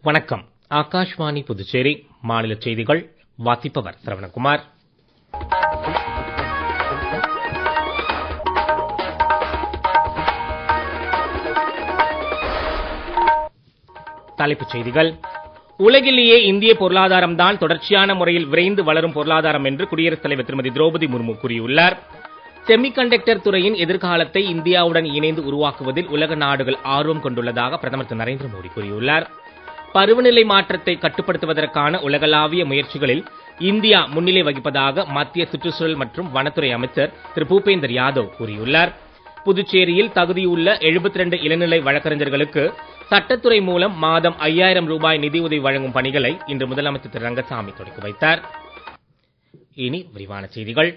வணக்கம். ஆகாஷ்வாணி புதுச்சேரி மாநில செய்திகள் வாசிப்பவர் சரவணகுமார். தலைப்புச் செய்திகள். உலகிலேயே இந்திய பொருளாதாரம்தான் தொடர்ச்சியான முறையில் விரைந்து வளரும் பொருளாதாரம் என்று குடியரசுத் தலைவர் திருமதி திரௌபதி முர்மு கூறியுள்ளார். செமிகண்டக்டர் துறையின் எதிர்காலத்தை இந்தியாவுடன் இணைந்து உருவாக்குவதில் உலக நாடுகள் ஆர்வம் கொண்டுள்ளதாக பிரதமர் திரு நரேந்திர மோடி கூறியுள்ளார். பருவநிலை மாற்றத்தை கட்டுப்படுத்துவதற்கான உலகளாவிய முயற்சிகளில் இந்தியா முன்னிலை வகிப்பதாக மத்திய சுற்றுச்சூழல் மற்றும் வனத்துறை அமைச்சர் திரு பூபேந்தர் யாதவ் கூறியுள்ளார். புதுச்சேரியில் தகுதியுள்ள 72 இளநிலை வழக்கறிஞர்களுக்கு சட்டத்துறை மூலம் மாதம் 5000 ரூபாய் நிதியுதவி வழங்கும் பணிகளை இன்று முதலமைச்சர் திரு ரங்கசாமி தொடங்கி வைத்தார். இனி விரிவான செய்திகள்.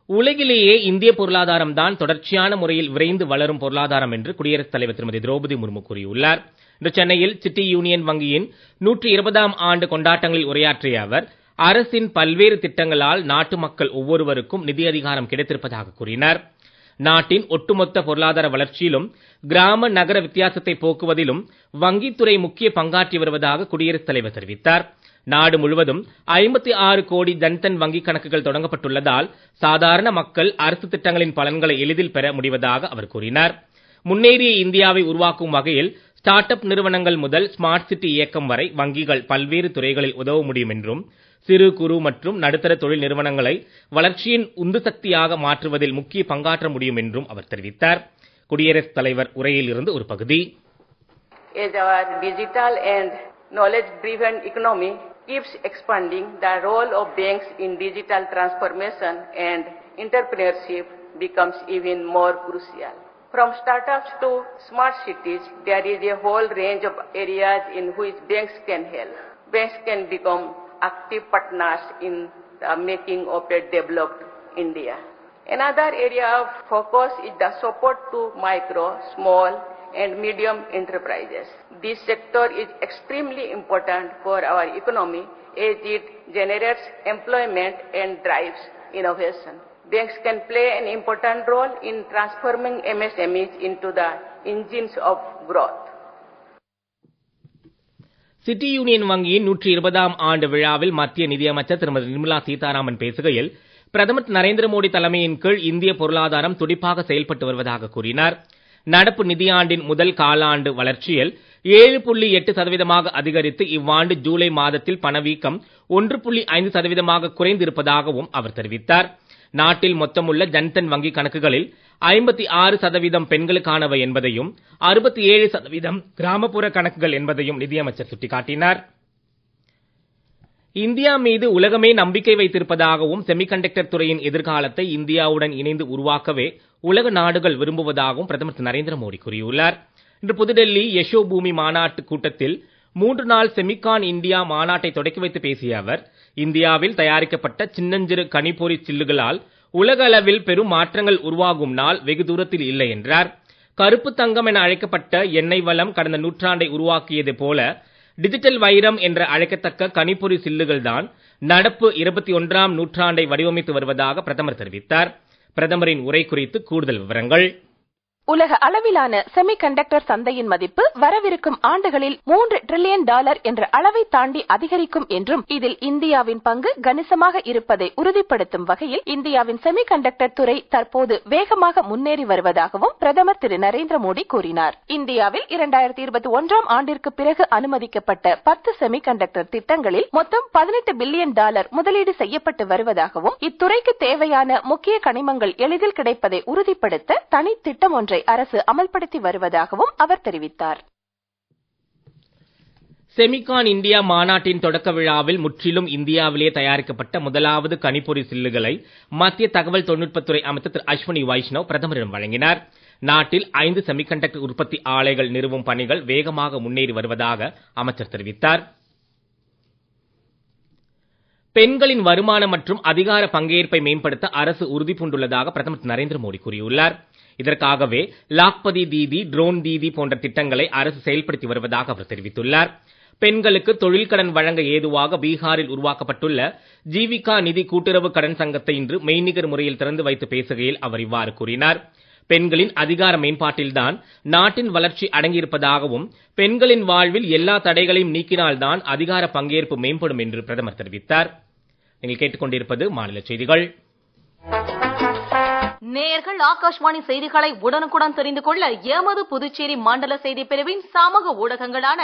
உலகிலேயே இந்திய பொருளாதாரம் தான் தொடர்ச்சியான முறையில் விரைந்து வளரும் பொருளாதாரம் என்று குடியரசுத் தலைவர் திருமதி திரௌபதி முர்மு கூறியுள்ளார். இன்று சென்னையில் சிட்டி யூனியன் வங்கியின் 120ஆம் ஆண்டு கொண்டாட்டங்களில் உரையாற்றிய அவர், அரசின் பல்வேறு திட்டங்களால் நாட்டு மக்கள் ஒவ்வொருவருக்கும் நிதி அதிகாரம் கிடைத்திருப்பதாக கூறினார். நாட்டின் ஒட்டுமொத்த பொருளாதார வளர்ச்சியிலும் கிராம நகர வித்தியாசத்தை போக்குவதிலும் வங்கித்துறை முக்கிய பங்காற்றி வருவதாக குடியரசுத் தலைவர் தெரிவித்தார். நாடு முழுவதும் 56 கோடி ஜன்தன் வங்கிக் கணக்குகள் தொடங்கப்பட்டுள்ளதால் சாதாரண மக்கள் அரசு திட்டங்களின் பலன்களை எளிதில் பெற முடிவதாக அவர் கூறினார். முன்னேறிய இந்தியாவை உருவாக்கும் வகையில் ஸ்டார்ட் அப் நிறுவனங்கள் முதல் ஸ்மார்ட் சிட்டி இயக்கம் வரை வங்கிகள் பல்வேறு துறைகளில் உதவ முடியும் என்றும், சிறு குறு மற்றும் நடுத்தர தொழில் நிறுவனங்களை வளர்ச்சியின் உந்து சக்தியாக மாற்றுவதில் முக்கிய பங்காற்ற முடியும் என்றும் அவர் தெரிவித்தார். குடியரசுத் தலைவர் உரையில் இருந்து ஒரு பகுதி. As our digital and knowledge-driven economy keeps expanding, the role of banks in digital transformation and entrepreneurship becomes even more crucial. From startups to smart cities, there is a whole range of areas in which banks can help. Banks can become active partners in the making of a developed India. Another area of focus is the support to micro, small and medium enterprises. This sector is extremely important for our economy as it generates employment and drives innovation. Banks can play an important role in transforming MSMEs into the engines of growth. City union வங்கியின் 120ஆம் ஆண்டு விழாவில் மத்திய நிதியமைச்சர் திருமதி நிர்மலா சீதாராமன் பேசுகையில், பிரதமர் நரேந்திர மோடி தலைமையின் கீழ் இந்திய பொருளாதாரம் துடிப்பாக செயல்பட்டு வருவதாக கூறினார். நடப்பு நிதியாண்டின் முதல் காலாண்டு வளர்ச்சியில் 7.8% அதிகரித்து இவ்வாண்டு ஜூலை மாதத்தில் பணவீக்கம் 1.5% குறைந்திருப்பதாகவும் அவர் தெரிவித்தார். நாட்டில் மொத்தமுள்ள ஜன்தன் வங்கி கணக்குகளில் 56% பெண்களுக்கானவை என்பதையும் 67% கிராமப்புற கணக்குகள் என்பதையும் நிதியமைச்சர் சுட்டிக்காட்டினார். இந்தியா மீது உலகமே நம்பிக்கை வைத்திருப்பதாகவும், செமிகண்டக்டர் துறையின் எதிர்காலத்தை இந்தியாவுடன் இணைந்து உருவாக்கவே உலக நாடுகள் விரும்புவதாகவும் பிரதமர் திரு நரேந்திர மோடி கூறியுள்ளார். இன்று புதுடெல்லி யசோ பூமி மாநாட்டு கூட்டத்தில் 3 நாள் செமிகான் இந்தியா மாநாட்டை தொடக்கி வைத்து பேசிய அவர், இந்தியாவில் தயாரிக்கப்பட்ட சின்னஞ்சிறு கணிப்பொறி சில்லுகளால் உலக அளவில் பெரும் மாற்றங்கள் உருவாகும் நாள் வெகு தூரத்தில் இல்லை என்றார். கருப்பு தங்கம் என அழைக்கப்பட்ட எண்ணெய் வளம் கடந்த நூற்றாண்டை உருவாக்கியது போல டிஜிட்டல் வைரம் என்ற அழைக்கத்தக்க கணிப்பொறி சில்லுகள் தான் நடப்பு 21ஆம் நூற்றாண்டை வடிவமைத்து வருவதாக பிரதமர் தெரிவித்தார். பிரதமரின் உரை குறித்து கூடுதல் விவரங்கள். உலக அளவிலான செமிகண்டக்டர் சந்தையின் மதிப்பு வரவிருக்கும் ஆண்டுகளில் $3 டிரில்லியன் என்ற அளவை தாண்டி அதிகரிக்கும் என்றும், இதில் இந்தியாவின் பங்கு கணிசமாக இருப்பதை உறுதிப்படுத்தும் வகையில் இந்தியாவின் செமிகண்டக்டர் துறை தற்போது வேகமாக முன்னேறி வருவதாகவும் பிரதமர் திரு நரேந்திர மோடி கூறினார். இந்தியாவில் 2021ஆம் ஆண்டிற்கு பிறகு அனுமதிக்கப்பட்ட 10 செமிகண்டக்டர் திட்டங்களில் மொத்தம் $18 பில்லியன் முதலீடு செய்யப்பட்டு வருவதாகவும், இத்துறைக்கு தேவையான முக்கிய கனிமங்கள் எளிதில் கிடைப்பதை உறுதிப்படுத்த தனி திட்டம் ஒன்றை அரசு அமல்படுத்தி வருவதாகவும் அவர் தெரிவித்தார். செமிகான் இந்தியா மாநாட்டின் தொடக்க விழாவில் முற்றிலும் இந்தியாவிலேயே தயாரிக்கப்பட்ட முதலாவது கணிப்பொறி சில்லுகளை மத்திய தகவல் தொழில்நுட்பத்துறை அமைச்சர் திரு அஸ்வினி வைஷ்ணவ் பிரதமரிடம் வழங்கினார். நாட்டில் 5 செமிகண்டக்டர் உற்பத்தி ஆலைகள் நிறுவும் பணிகள் வேகமாக முன்னேறி வருவதாக அமைச்சர் தெரிவித்தார். பெண்களின் வருமானம் மற்றும் அதிகார பங்கேற்பை மேம்படுத்த அரசு உறுதிபூண்டுள்ளதாக பிரதமர் திரு நரேந்திர மோடி கூறியுள்ளார். இதற்காகவே லாக்பதி தீதி, ட்ரோன் தீதி போன்ற திட்டங்களை அரசு செயல்படுத்தி வருவதாக அவர் தெரிவித்துள்ளார். பெண்களுக்கு தொழில் கடன் வழங்க ஏதுவாக பீகாரில் உருவாக்கப்பட்டுள்ள ஜீவிகா நிதி கூட்டுறவு கடன் சங்கத்தை இன்று மெய்நிகர் முறையில் திறந்து வைத்து பேசுகையில் அவர் இவ்வாறு கூறினார். பெண்களின் அதிகார மேம்பாட்டில்தான் நாட்டின் வளர்ச்சி அடங்கியிருப்பதாகவும் பெண்களின் வாழ்வில் எல்லா தடைகளையும் நீக்கினால்தான் அதிகார பங்கேற்பு மேம்படும் என்று பிரதமர் தெரிவித்தார். நீங்கள் கேட்டுக்கொண்டிருப்பது மாநில செய்திகள். நேயர்கள் ஆகாஷ்வாணி செய்திகளை உடனுக்குடன் தெரிந்து கொள்ள எமது புதுச்சேரி மண்டல செய்தி பிரிவின் சமூக ஊடகங்களான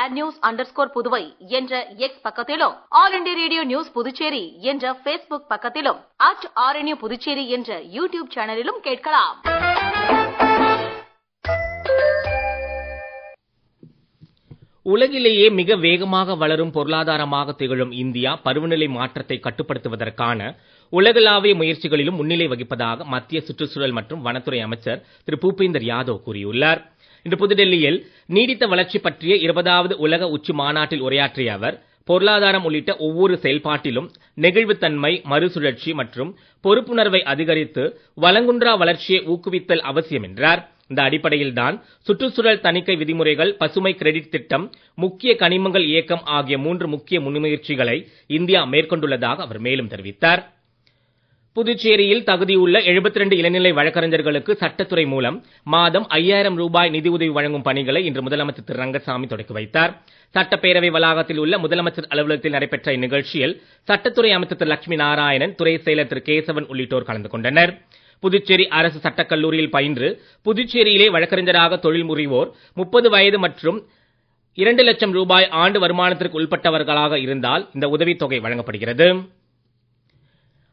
@adnews_புதுவை என்ற எக்ஸ் பக்கத்திலும், all India radio news Puducherry என்ற பேஸ்புக் பக்கத்திலும், @RNU புதுச்சேரி என்ற யூடியூப் சேனலிலும் கேட்கலாம். உலகிலேயே மிக வேகமாக வளரும் பொருளாதாரமாக திகழும் இந்தியா பருவநிலை மாற்றத்தை கட்டுப்படுத்துவதற்கான உலகளாவிய முயற்சிகளிலும் முன்னிலை வகிப்பதாக மத்திய சுற்றுச்சூழல் மற்றும் வனத்துறை அமைச்சர் திரு பூபேந்தர் யாதவ் கூறியுள்ளார். இன்று புதுடெல்லியில் நீடித்த வளர்ச்சி பற்றிய 20வது உலக உச்சி மாநாட்டில் உரையாற்றிய அவர், பொருளாதாரம் உள்ளிட்ட ஒவ்வொரு செயல்பாட்டிலும் நெகிழ்வுத்தன்மை, மறுசுழற்சி மற்றும் பொறுப்புணர்வை அதிகரித்து வளங்குன்றா வளர்ச்சியை ஊக்குவித்தல் அவசியம் என்றார். இந்த அடிப்படையில்தான் சுற்றுச்சூழல் தணிக்கை விதிமுறைகள், பசுமை கிரெடிட் திட்டம், முக்கிய கனிமங்கள் இயக்கம் ஆகிய 3 முக்கிய முன்முயற்சிகளை இந்தியா மேற்கொண்டுள்ளதாக அவர் மேலும் தெரிவித்தார். புதுச்சேரியில் தகுதியுள்ள 72 இளநிலை வழக்கறிஞர்களுக்கு சட்டத்துறை மூலம் மாதம் 5000 ரூபாய் நிதியுதவி வழங்கும் பணிகளை இன்று முதலமைச்சர் திரு ரங்கசாமி தொடக்கி வைத்தார். சட்டப்பேரவை வளாகத்தில் உள்ள முதலமைச்சர் அலுவலகத்தில் நடைபெற்ற இந்நிகழ்ச்சியில் சட்டத்துறை அமைச்சர் திரு லட்சுமி நாராயணன், துறை செயலர் திரு கேசவன் உள்ளிட்டோர் கலந்து கொண்டனர். புதுச்சேரி அரசு சட்டக்கல்லூரியில் பயின்று புதுச்சேரியிலே வழக்கறிஞராக தொழில் முறிவோர் 30 வயது மற்றும் 2 லட்சம் ரூபாய் ஆண்டு வருமானத்திற்கு உட்பட்டவர்களாக இருந்தால் இந்த உதவித்தொகை வழங்கப்படுகிறது.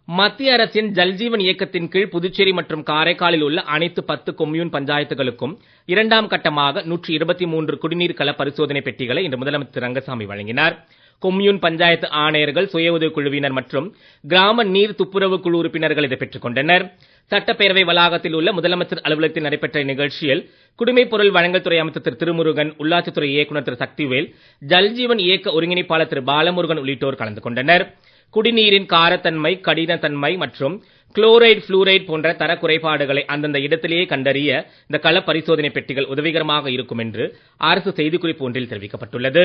மத்திய அரசின் ஜல்ஜீவன் இயக்கத்தின் கீழ் புதுச்சேரி மற்றும் காரைக்காலில் உள்ள அனைத்து 10 கொம்யூன் பஞ்சாயத்துகளுக்கும் 2ஆம் கட்டமாக 123 குடிநீர் கல பரிசோதனை பெட்டிகளை இன்று முதலமைச்சர் ரங்கசாமி வழங்கினார். கொம்யூன் பஞ்சாயத்து ஆணையர்கள், சுய உதவி குழுவினர் மற்றும் கிராம நீர் துப்புரவு குழு உறுப்பினர்கள் இதை பெற்றுக் கொண்டனர். சட்டப்பேரவை வளாகத்தில் உள்ள முதலமைச்சர் அலுவலகத்தில் நடைபெற்ற நிகழ்ச்சியில் குடிமைப் பொருள் வழங்கல் துறை அமைச்சர் திரு திருமுருகன், உள்ளாட்சித்துறை இயக்குநர் திரு சக்திவேல், ஜல்ஜீவன் இயக்க ஒருங்கிணைப்பாளர் திரு பாலமுருகன் உள்ளிட்டோர் கலந்து கொண்டனர். குடிநீரின் காரத்தன்மை, கடினத்தன்மை மற்றும் குளோரைடு, புளூரைடு போன்ற தர குறைபாடுகளை அந்தந்த இடத்திலேயே கண்டறிய இந்த கள பரிசோதனை பெட்டிகள் உதவிகரமாக இருக்கும் என்று அரசு செய்திக்குறிப்பு ஒன்றில் தெரிவிக்கப்பட்டுள்ளது.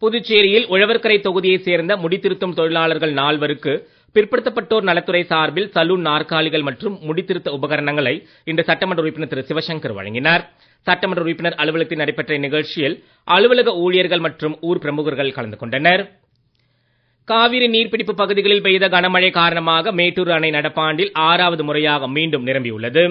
புதுச்சேரியில் உழவர்கரை தொகுதியைச் சேர்ந்த முடித்திருத்தும் தொழிலாளர்கள் 4 பிற்படுத்தப்பட்டோர் நலத்துறை சார்பில் சலூன் நாற்காலிகள் மற்றும் முடித்திருத்த உபகரணங்களை இன்று சட்டமன்ற உறுப்பினர் திரு சிவசங்கர் வழங்கினார். சட்டமன்ற உறுப்பினர் அலுவலகத்தில் நடைபெற்ற நிகழ்ச்சியில் அலுவலக ஊழியர்கள் மற்றும் ஊர் பிரமுகர்கள் கலந்து கொண்டனர். காவிரி நீர்பிடிப்பு பகுதிகளில் பெய்த கனமழை காரணமாக மேட்டூர் அணை நடப்பாண்டில் 6வது முறையாக மீண்டும் நிரம்பியுள்ளது.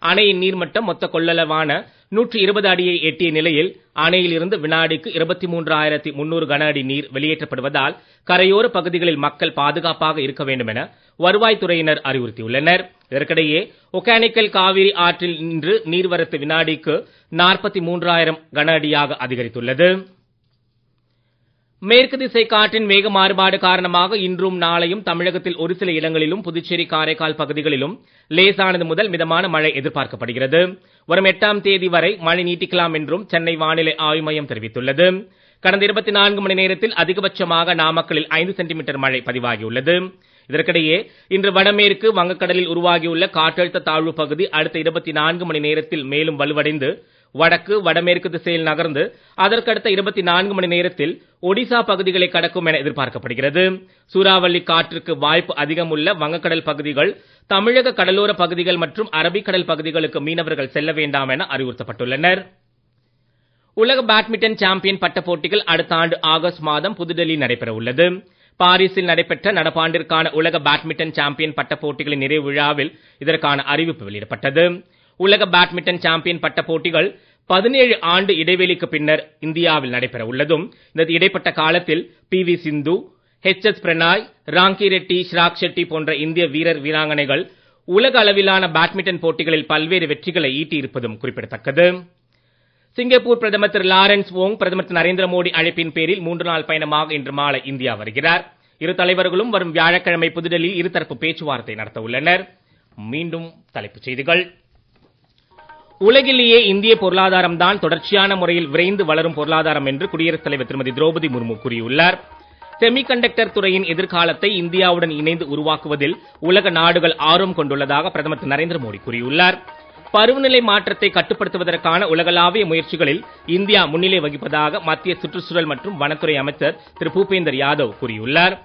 அணையின் நீர்மட்டம் மொத்த கொள்ளளவான 120 அடியை எட்டிய நிலையில் அணையில் இருந்து வினாடிக்கு 23,300 கன அடி நீர் வெளியேற்றப்படுவதால் கரையோர பகுதிகளில் மக்கள் பாதுகாப்பாக இருக்க வேண்டும் என வருவாய்த்துறையினர் அறிவுறுத்தியுள்ளனர். இதற்கிடையே ஒகேனக்கல் காவிரி ஆற்றில் இன்று நீர்வரத்து வினாடிக்கு 43,000 கன அடியாக அதிகரித்துள்ளது. மேற்கு திசை காற்றின் வேக மாறுபாடு காரணமாக இன்றும் நாளையும் தமிழகத்தில் ஒரு சில இடங்களிலும் புதுச்சேரி, காரைக்கால் பகுதிகளிலும் லேசானது முதல் மிதமான மழை எதிர்பார்க்கப்படுகிறது. வரும் 8ஆம் தேதி வரை மழை நீட்டிக்கலாம் என்றும் சென்னை வானிலை ஆய்வு மையம் தெரிவித்துள்ளது. கடந்த 24 மணி நேரத்தில் அதிகபட்சமாக நாமக்கலில் 5 சென்டிமீட்டர் மழை பதிவாகியுள்ளது. இதற்கிடையே இன்று வடமேற்கு வங்கக்கடலில் உருவாகியுள்ள காற்றழுத்த தாழ்வு பகுதி அடுத்த 24 மணி நேரத்தில் மேலும் வலுவடைந்து வடக்கு வடமேற்கு திசையில் நகர்ந்து அதற்கடுத்த 24 மணி நேரத்தில் ஒடிசா பகுதிகளை கடக்கும் என எதிர்பார்க்கப்படுகிறது. சூறாவளி காற்றுக்கு வாய்ப்பு அதிகம் உள்ள வங்கக்கடல் பகுதிகள், தமிழக கடலோர பகுதிகள் மற்றும் அரபிக்கடல் பகுதிகளுக்கு மீனவர்கள் செல்ல வேண்டாம் என அறிவுறுத்தப்பட்டுள்ளனர். உலக பேட்மிண்டன் சாம்பியன் பட்ட போட்டிகள் அடுத்த ஆண்டு ஆகஸ்ட் மாதம் புதுடெல்லியில் நடைபெற உள்ளது. பாரிஸில் நடைபெற்ற நடப்பாண்டிற்கான உலக பேட்மிண்டன் சாம்பியன் பட்ட போட்டிகளின் நிறைவு விழாவில் இதற்கான அறிவிப்பு வெளியிடப்பட்டது. உலக பேட்மிண்டன் சாம்பியன் பட்ட போட்டிகள் 17 ஆண்டு இடைவெளிக்கு பின்னர் இந்தியாவில் நடைபெற உள்ளதும், இந்த இடைப்பட்ட காலத்தில் PV சிந்து, HS பிரணாய், ராங்கி ரெட்டி, ஷிராக் ஷெட்டி போன்ற இந்திய வீரர் வீராங்கனைகள் உலக அளவிலான பேட்மிண்டன் போட்டிகளில் பல்வேறு வெற்றிகளை ஈட்டியிருப்பதும் குறிப்பிடத்தக்கது. சிங்கப்பூர் பிரதமர் திரு லாரன்ஸ் வோங் பிரதமர் திரு நரேந்திர மோடி அழைப்பின் பேரில் 3 நாள் பயணமாக இன்று மாலை இந்தியா வருகிறார். இரு தலைவர்களும் வரும் வியாழக்கிழமை புதுடெல்லியில் இருதரப்பு பேச்சுவார்த்தை நடத்த உள்ளனர். மீண்டும் தலைப்புச் செய்திகள். உலகிலேயே இந்திய பொருளாதாரம் தான் தொடர்ச்சியான முறையில் விரைந்து வளரும் பொருளாதாரம் என்று குடியரசுத் தலைவர் திருமதி திரௌபதி முர்மு கூறியுள்ளார். செமிகண்டக்டர் துறையின் எதிர்காலத்தை இந்தியாவுடன் இணைந்து உருவாக்குவதில் உலக நாடுகள் ஆர்வம் கொண்டுள்ளதாக பிரதமர் திரு நரேந்திர மோடி கூறியுள்ளார். பருவநிலை மாற்றத்தை கட்டுப்படுத்துவதற்கான உலகளாவிய முயற்சிகளில் இந்தியா முன்னிலை வகிப்பதாக மத்திய சுற்றுச்சூழல் மற்றும் வனத்துறை அமைச்சர் திரு பூபேந்தர் யாதவ் கூறியுள்ளார்.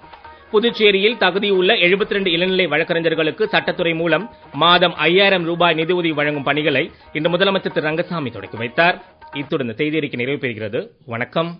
புதுச்சேரியில் தகுதியுள்ள 72 இளநிலை வழக்கறிஞர்களுக்கு சட்டத்துறை மூலம் மாதம் 5000 ரூபாய் நிதியுதவி வழங்கும் பணிகளை இன்று முதலமைச்சர் திரு ரங்கசாமி தொடக்கி வைத்தார். இத்துடன் செய்தி அறிக்கை நிறைவு பெறுகிறது. வணக்கம்.